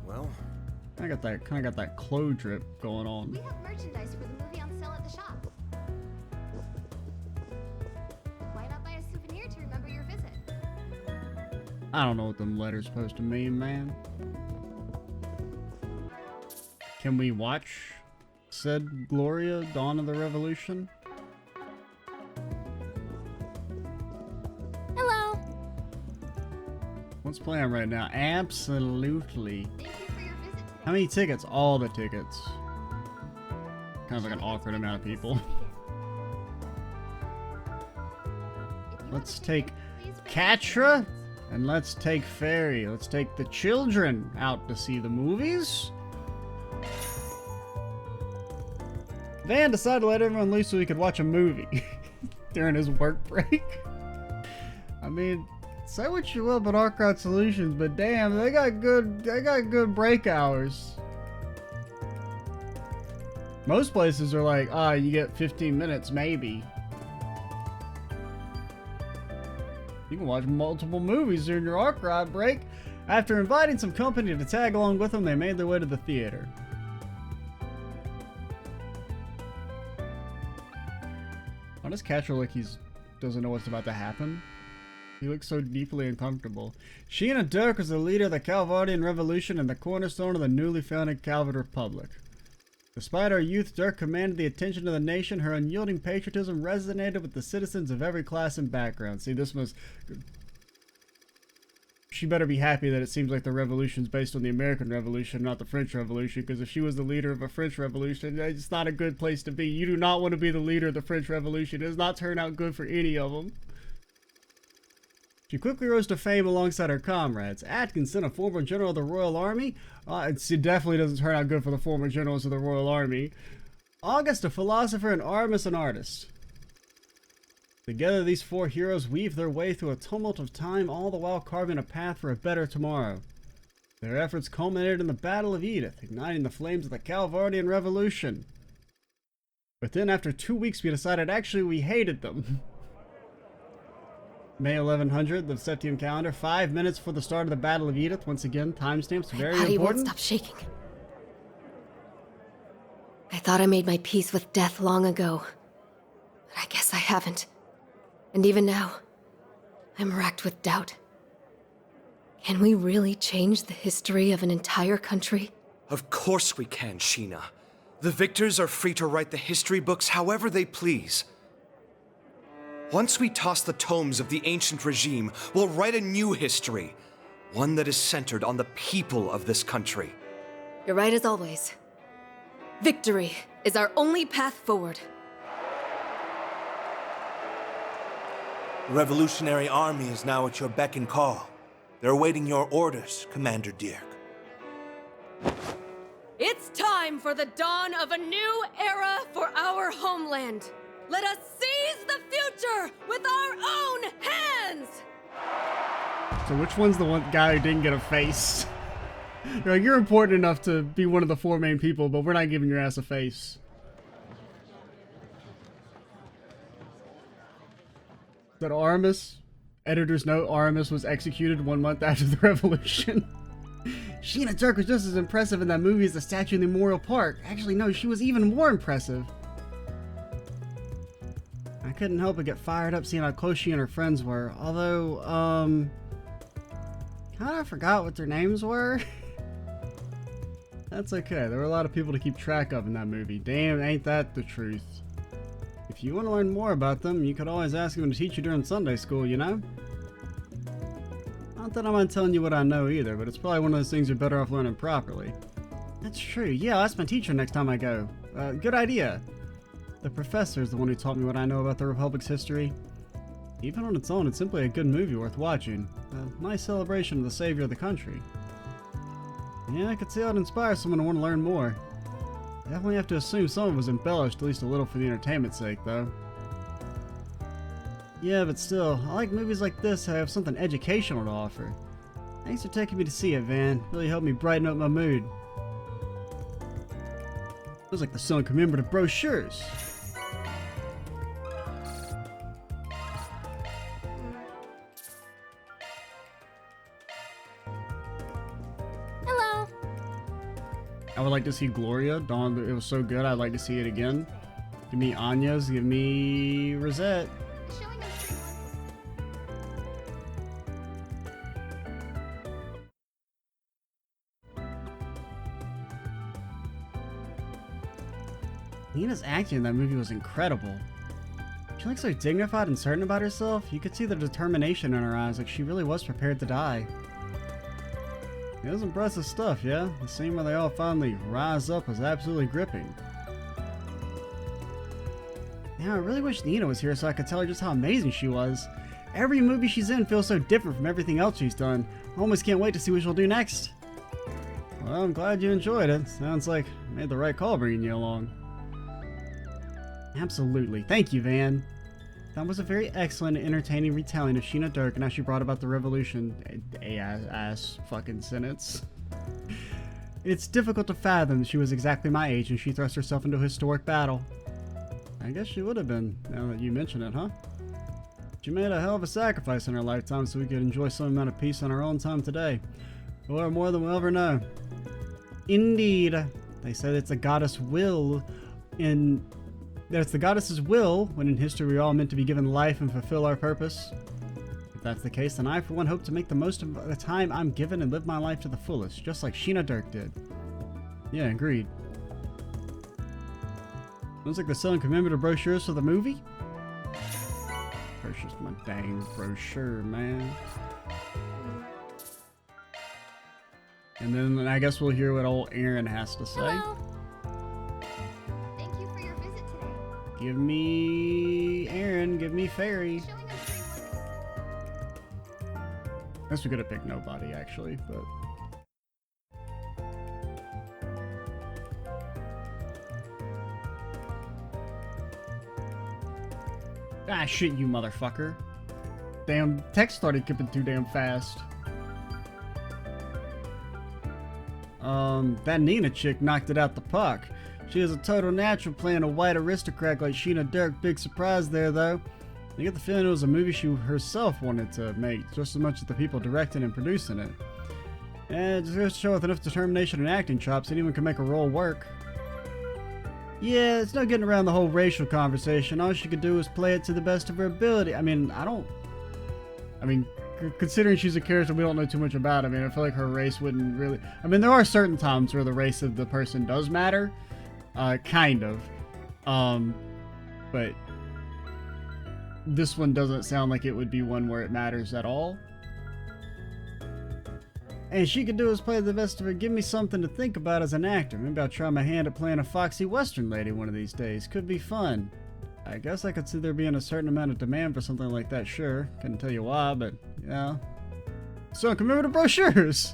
[SPEAKER 4] Well,
[SPEAKER 1] I got that kind of got that Clo drip going on.
[SPEAKER 3] We have merchandise for the movie on sale at the shop. Why not buy a souvenir to remember your visit?
[SPEAKER 1] I don't know what them letters supposed to mean, man. Can we watch said Gloria, Dawn of the Revolution?
[SPEAKER 3] Hello.
[SPEAKER 1] What's playing right now? Absolutely.
[SPEAKER 3] Thank you for your visit today.
[SPEAKER 1] How many tickets? All the tickets. Kind of like an awkward amount of people. Let's take Catra and let's take Fairy. Let's take the children out to see the movies. Van decided to let everyone loose so he could watch a movie during his work break. I mean, say what you will about Arcot Solutions, but damn, they got good break hours. Most places are like, you get 15 minutes maybe. You can watch multiple movies during your Arcot break. After inviting some company to tag along with them, they made their way to the theater. Why does Catcher look doesn't know what's about to happen? He looks so deeply uncomfortable. Sheena Dirk was the leader of the Calvardian Revolution and the cornerstone of the newly founded Calvard Republic. Despite her youth, Dirk commanded the attention of the nation. Her unyielding patriotism resonated with the citizens of every class and background. See, this was... She better be happy that it seems like the revolution's based on the American Revolution, not the French Revolution, because if she was the leader of a French Revolution, it's not a good place to be. You do not want to be the leader of the French Revolution. It does not turn out good for any of them. She quickly rose to fame alongside her comrades. Atkinson, a former general of the Royal Army. It definitely doesn't turn out good for the former generals of the Royal Army. August, a philosopher, and Aramis, an artist. Together, these four heroes weave their way through a tumult of time, all the while carving a path for a better tomorrow. Their efforts culminated in the Battle of Edith, igniting the flames of the Calvardian Revolution. But then, after 2 weeks, we decided actually we hated them. May 1100, the Septium calendar, 5 minutes before the start of the Battle of Edith. Once again, timestamps very
[SPEAKER 7] Body won't
[SPEAKER 1] important.
[SPEAKER 7] stop shaking. I thought I made my peace with death long ago, but I guess I haven't. And even now, I'm racked with doubt. Can we really change the history of an entire country?
[SPEAKER 8] Of course we can, Sheena. The victors are free to write the history books however they please. Once we toss the tomes of the ancient regime, we'll write a new history. One that is centered on the people of this country.
[SPEAKER 7] You're right as always. Victory is our only path forward.
[SPEAKER 4] The Revolutionary Army is now at your beck and call. They're awaiting your orders, Commander Dirk.
[SPEAKER 7] It's time for the dawn of a new era for our homeland. Let us seize the future with our own hands!
[SPEAKER 1] So which one's the one guy who didn't get a face? You're like, you're important enough to be one of the 4 main people, but we're not giving your ass a face. Is that Aramis? Editor's note, Aramis was executed 1 month after the revolution. Sheena Dirk was just as impressive in that movie as the statue in the Memorial Park. Actually, no, she was even more impressive. I couldn't help but get fired up seeing how close she and her friends were. Although, kinda forgot what their names were. That's okay, there were a lot of people to keep track of in that movie. Damn, ain't that the truth. If you want to learn more about them, you could always ask them to teach you during Sunday school, you know? Not that I'm not telling you what I know either, but it's probably one of those things you're better off learning properly. That's true, yeah, I'll ask my teacher next time I go. Good idea. The professor is the one who taught me what I know about the Republic's history. Even on its own, it's simply a good movie worth watching. A nice celebration of the savior of the country. Yeah, I could see how it inspires someone to want to learn more. Definitely have to assume some of it was embellished at least a little for the entertainment's sake, though. Yeah, but still, I like movies like this that have something educational to offer. Thanks for taking me to see it, Van. Really helped me brighten up my mood. Feels like the selling commemorative brochures.
[SPEAKER 3] Hello.
[SPEAKER 1] I would like to see Gloria. Dawn, it was so good, I'd like to see it again. Give me Anya's, give me Rosette.
[SPEAKER 3] Showing us three months.
[SPEAKER 1] Nina's acting in that movie was incredible. She looked so dignified and certain about herself. You could see the determination in her eyes, like she really was prepared to die. It was impressive stuff, yeah? The scene where they all finally rise up was absolutely gripping. Yeah, I really wish Nina was here so I could tell her just how amazing she was. Every movie she's in feels so different from everything else she's done. I almost can't wait to see what she'll do next. Well, I'm glad you enjoyed it. Sounds like I made the right call bringing you along. Absolutely. Thank you, Van. That was a very excellent and entertaining retelling of Sheena Dirk and how she brought about the revolution. Ass fucking sentence. It's difficult to fathom that she was exactly my age and she thrust herself into a historic battle. I guess she would have been, now that you mention it, huh? She made a hell of a sacrifice in her lifetime so we could enjoy some amount of peace on our own time today. Or more than we'll ever know. Indeed. They said it's a goddess will that it's the goddess's will when in history we're all meant to be given life and fulfill our purpose. If that's the case, then I for one hope to make the most of the time I'm given and live my life to the fullest, just like Sheena Dirk did. Yeah, agreed. Looks like they're selling commemorative brochures for the movie. Purchased my dang brochure, man. And then I guess we'll hear what old Aaron has to say.
[SPEAKER 3] Hello. Thank you for your visit today.
[SPEAKER 1] Give me Aaron, give me Fairy.
[SPEAKER 3] Showing us three months.
[SPEAKER 1] Guess we could have picked nobody actually, but ah shit, you motherfucker. Damn, text started skipping too damn fast. That Nina chick knocked it out the park. She is a total natural playing a white aristocrat like Sheena Dirk. Big surprise there, though. I get the feeling it was a movie she herself wanted to make, just as much as the people directing and producing it. And just goes to show with enough determination and acting chops, anyone can make a role work. Yeah, it's no getting around the whole racial conversation. All she could do was play it to the best of her ability. I mean, considering she's a character we don't know too much about, I mean, I feel like her race wouldn't really... I mean, there are certain times where the race of the person does matter. Kind of. But this one doesn't sound like it would be one where it matters at all. And she could do is play the best of her. Give me something to think about as an actor. Maybe I'll try my hand at playing a foxy Western lady one of these days. Could be fun. I guess I could see there being a certain amount of demand for something like that, sure. Couldn't tell you why, but yeah. So come over to brochures!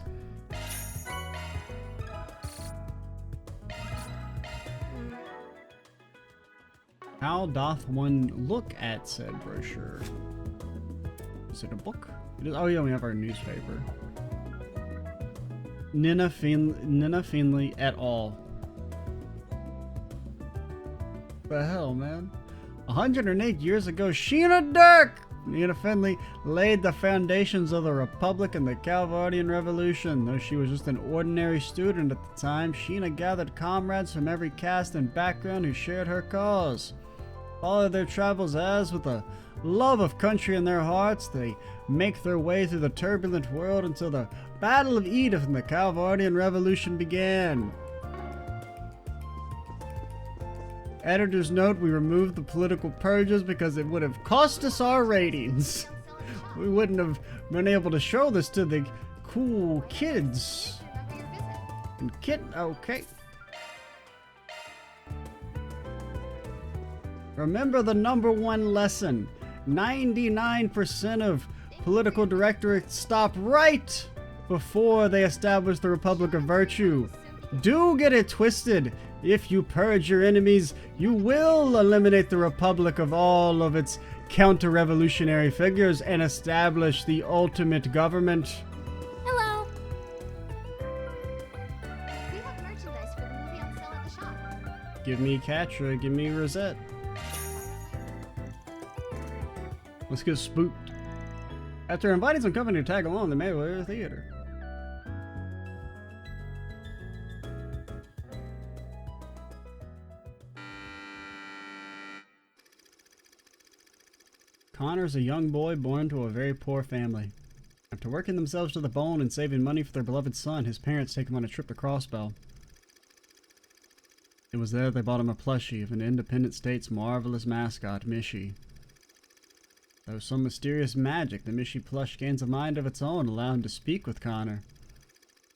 [SPEAKER 1] How doth one look at said brochure? Is it a book? It is, oh yeah, we have our newspaper. Nina Finley et al. The hell, man? 108 years ago, Sheena Dirk! Nina Finley laid the foundations of the Republic and the Calvardian Revolution. Though she was just an ordinary student at the time, Sheena gathered comrades from every caste and background who shared her cause. Followed their travels as, with a love of country in their hearts, they make their way through the turbulent world until the Battle of Edith and the Calvardian Revolution began. Editor's note, we removed the political purges because it would have cost us our ratings. We wouldn't have been able to show this to the cool kids. And okay. Remember the number one lesson. 99% of political directorates stop right before they establish the Republic of Virtue. Do get it twisted. If you purge your enemies, you will eliminate the Republic of all of its counter-revolutionary figures and establish the ultimate government.
[SPEAKER 3] Hello. We have merchandise for the movie on sale at the shop.
[SPEAKER 1] Give me Catra, give me Rosette. Let's get spooked. After inviting some company to tag along, they made way to the theater. Connor's a young boy born to a very poor family. After working themselves to the bone and saving money for their beloved son, his parents take him on a trip to Crossbell. It was there they bought him a plushie of an independent state's marvelous mascot, Mishy. There was some mysterious magic, the Mishy plush gains a mind of its own, allowing him to speak with Connor.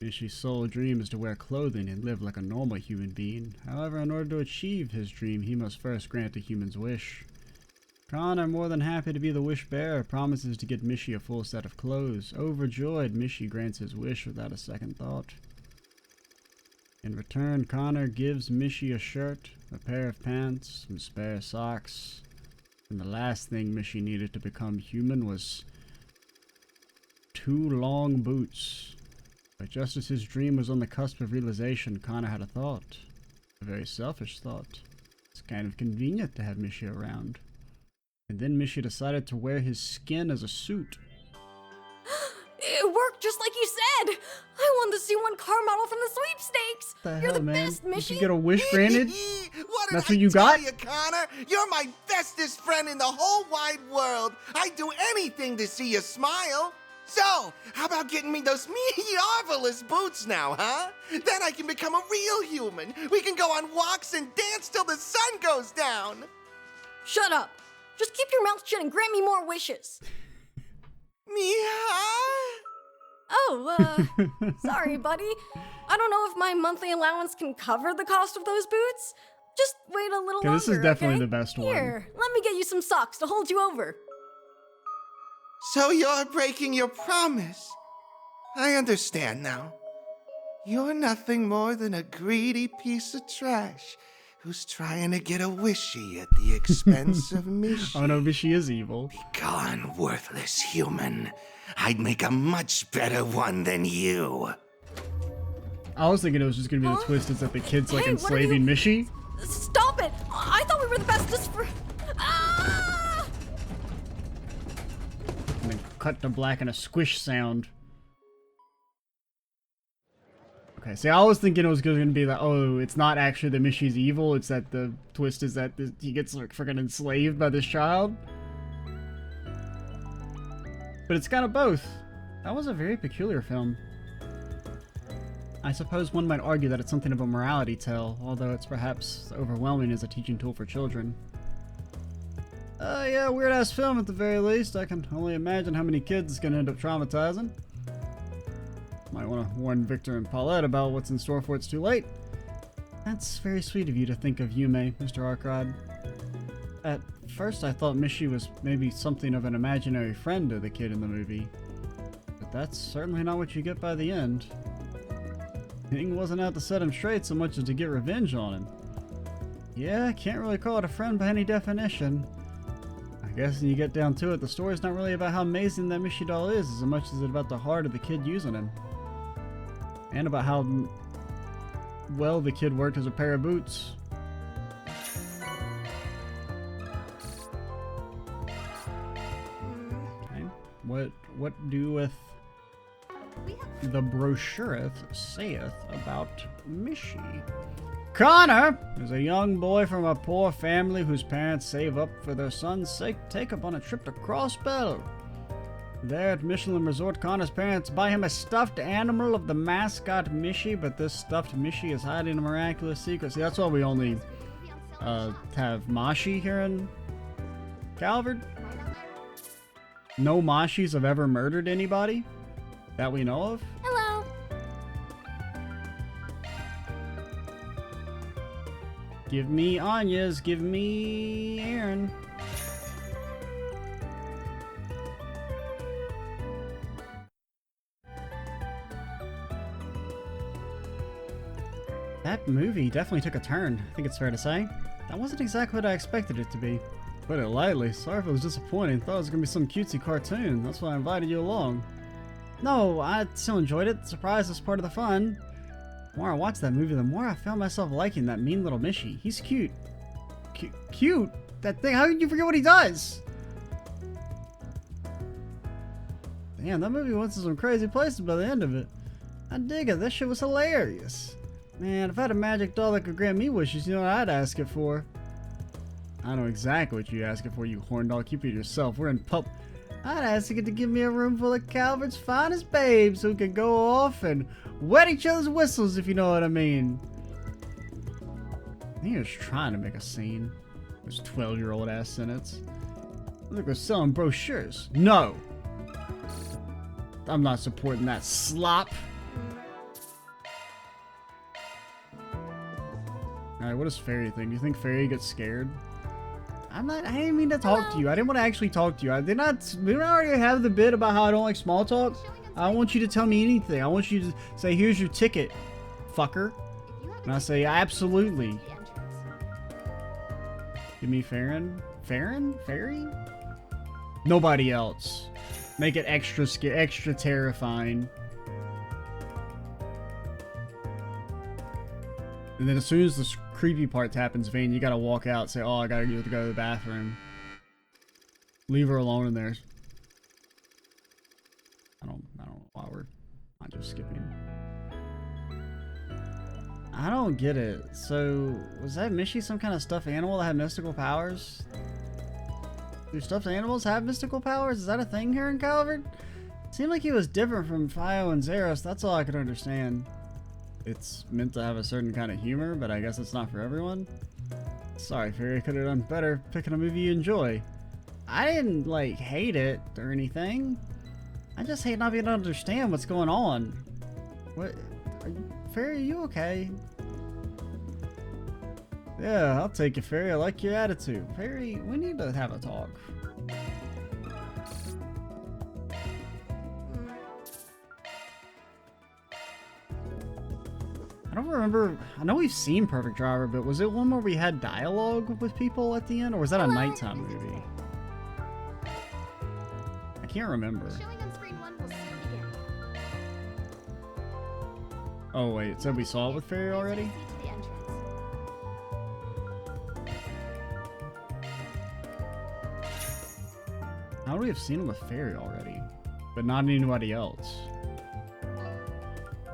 [SPEAKER 1] Mishy's sole dream is to wear clothing and live like a normal human being. However, in order to achieve his dream, he must first grant a human's wish. Connor, more than happy to be the wish-bearer, promises to get Mishy a full set of clothes. Overjoyed, Mishy grants his wish without a second thought. In return, Connor gives Mishy a shirt, a pair of pants, some spare socks, and the last thing Mishy needed to become human was 2 long boots. But just as his dream was on the cusp of realization, Connor had a thought. A very selfish thought. It's kind of convenient to have Mishy around. And then Mishy decided to wear his skin as a suit.
[SPEAKER 7] It worked just like you said! I won the C1 car model from the sweepstakes! You're the
[SPEAKER 1] man?
[SPEAKER 7] best,
[SPEAKER 1] Did
[SPEAKER 7] Mishy!
[SPEAKER 1] you get a wish granted?
[SPEAKER 9] What
[SPEAKER 1] That's
[SPEAKER 9] did
[SPEAKER 1] what you
[SPEAKER 9] tell
[SPEAKER 1] got?
[SPEAKER 9] you, Connor? You're my bestest friend in the whole wide world. I'd do anything to see you smile. So, how about getting me those marvelous boots now, huh? Then I can become a real human. We can go on walks and dance till the sun goes down.
[SPEAKER 7] Shut up! Just keep your mouth shut and grant me more wishes! Oh, sorry, buddy. I don't know if my monthly allowance can cover the cost of those boots. Just wait a little longer,
[SPEAKER 1] this is definitely
[SPEAKER 7] okay?
[SPEAKER 1] the best one.
[SPEAKER 7] Here, let me get you some socks to hold you over.
[SPEAKER 9] So you're breaking your promise. I understand now. You're nothing more than a greedy piece of trash who's trying to get a wishy at the expense of Mishy.
[SPEAKER 1] Oh no, Mishy is evil.
[SPEAKER 9] Gone, worthless human. I'd make a much better one than you.
[SPEAKER 1] I was thinking it was just gonna be the twist is that the kid's like
[SPEAKER 7] Hey, what are
[SPEAKER 1] enslaving Mishy.
[SPEAKER 7] Stop it! I thought we were the bestest for... Ah!
[SPEAKER 1] And then cut to black and a squish sound. Okay, see, I was thinking it was going to be that, oh, it's not actually that Mishy's evil, it's that the twist is that he gets, like, freaking enslaved by this child. But it's kind of both. That was a very peculiar film. I suppose one might argue that it's something of a morality tale, although it's perhaps overwhelming as a teaching tool for children. Yeah, weird-ass film at the very least. I can only imagine how many kids it's gonna end up traumatizing. Might want to warn Victor and Paulette about what's in store before it's too late. That's very sweet of you to think of Yume, Mr. Arkrod. At first I thought Mishy was maybe something of an imaginary friend to the kid in the movie. But that's certainly not what you get by the end. King wasn't out to set him straight so much as to get revenge on him. Yeah, can't really call it a friend by any definition. I guess when you get down to it, the story's not really about how amazing that Mishy doll is as much as it's about the heart of the kid using him. And about how well the kid worked as a pair of boots. Okay. What doeth the brochureth saith about Mishy? Connor is a young boy from a poor family whose parents save up for their son's sake to take up on a trip to Crossbell. There at Michelin Resort, Connor's parents buy him a stuffed animal of the mascot Mishy, but this stuffed Mishy is hiding a miraculous secret. See, that's why we only have Mashi here in Calvert. No Mashis have ever murdered anybody that we know of.
[SPEAKER 3] Hello.
[SPEAKER 1] Give me Anya's, give me Aaron. That movie definitely took a turn, I think it's fair to say. That wasn't exactly what I expected it to be. Put it lightly, sorry if it was disappointing. Thought it was gonna be some cutesy cartoon, that's why I invited you along. No, I still enjoyed it. The surprise is part of the fun. The more I watched that movie, the more I found myself liking that mean little Mishy. He's cute. Cute? That thing, how did you forget what he does? Damn, that movie went to some crazy places by the end of it. I dig it, that shit was hilarious. Man, if I had a magic doll that could grant me wishes, you know what I'd ask it for? I know exactly what you'd ask it for, you horn dog. Keep it yourself. We're in I'd ask it to give me a room full of Calvert's finest babes who could go off and wet each other's whistles, if you know what I mean. He was trying to make a scene. This 12-year-old ass sentence. Look, we're selling brochures. No! I'm not supporting that slop. Alright, what does Fairy think? Do you think Fairy gets scared? I didn't mean to talk to you. I didn't want to actually talk to you. We don't already have the bit about how I don't like small talk. I don't want you to tell me anything. I want you to say, here's your ticket, fucker. And I say, absolutely. Give me Farron. Farron? Fairy? Nobody else. Make it extra terrifying. And then as soon as the creepy part happens, Vane, you gotta walk out and say, oh, I gotta go to the bathroom. Leave her alone in there. I don't know why we're not just skipping. I don't get it. So, was that Mishy some kind of stuffed animal that had mystical powers? Do stuffed animals have mystical powers? Is that a thing here in Calvert? It seemed like he was different from Fio and Zeros. That's all I could understand. It's meant to have a certain kind of humor, but I guess it's not for everyone. Sorry, Fairy, could have done better picking a movie you enjoy. I didn't, like, hate it or anything. I just hate not being able to understand what's going on. What? Fairy, are you okay? Yeah, I'll take it, Fairy. I like your attitude. Fairy, we need to have a talk. I don't remember. I know we've seen Perfect Driver, but was it one where we had dialogue with people at the end, or was that a nighttime movie? I can't remember.
[SPEAKER 3] Showing on screen 1 will soon begin.
[SPEAKER 1] Oh wait, it said we saw it with Fairy already?
[SPEAKER 3] To the entrance.
[SPEAKER 1] How would we have seen him with Fairy already, but not anybody else?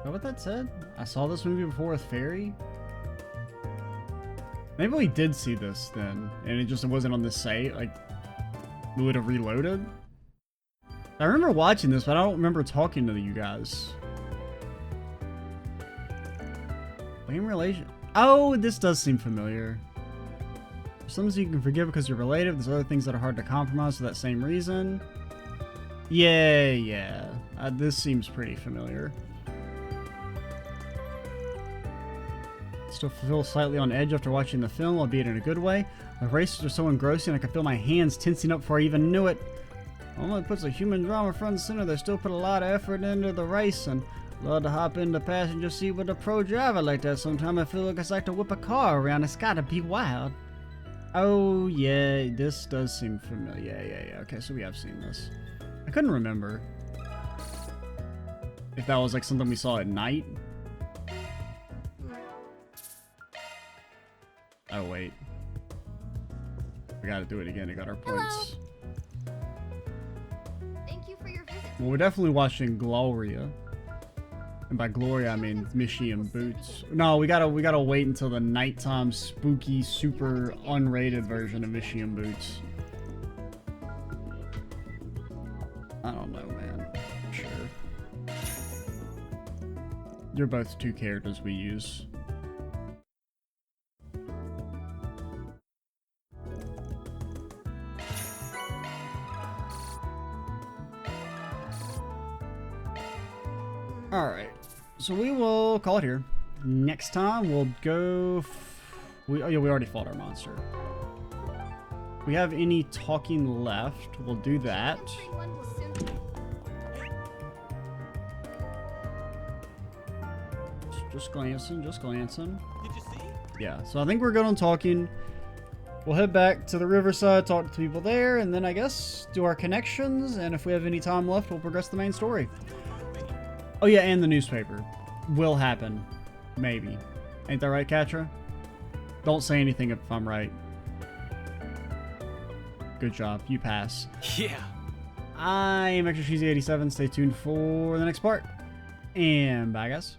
[SPEAKER 1] that what that said? I saw this movie before with Fairy? Maybe we did see this then, and it wasn't on the site, like, we would have reloaded? I remember watching this, but I don't remember talking to you guys. Blame relation. Oh, this does seem familiar. There's some things you can forgive because you're related. There's other things that are hard to compromise for that same reason. Yeah. This seems pretty familiar. Still feel slightly on edge after watching the film, albeit in a good way. The races are so engrossing I could feel my hands tensing up before I even knew it. Although it puts a human drama front and center, they still put a lot of effort into the race, and love to hop in the passenger seat with a pro driver like that. Sometimes I feel like it's like to whip a car around. It's gotta be wild. Oh yeah, this does seem familiar. Yeah. Okay, so we have seen this. I couldn't remember if that was like something we saw at night. Oh wait, we gotta do it again. I got our points.
[SPEAKER 3] Thank you for your visit.
[SPEAKER 1] Well, we're definitely watching Gloria, and by Gloria I mean Mishy and Boots. No, we gotta wait until the nighttime spooky super unrated version of Mishy and Boots. I don't know, man. Sure. You're both two characters we use. Alright, so we will call it here. Next time we'll go... we already fought our monster. If we have any talking left, we'll do that.
[SPEAKER 3] One will soon.
[SPEAKER 1] Just glancing.
[SPEAKER 5] Did you see?
[SPEAKER 1] Yeah, so I think we're good on talking. We'll head back to the riverside, talk to people there, and then I guess do our connections, and if we have any time left, we'll progress the main story. Oh yeah, and the newspaper. Will happen. Maybe. Ain't that right, Katra? Don't say anything if I'm right. Good job. You pass.
[SPEAKER 5] Yeah.
[SPEAKER 1] I am Extra Cheesy 87. Stay tuned for the next part. And bye, guys.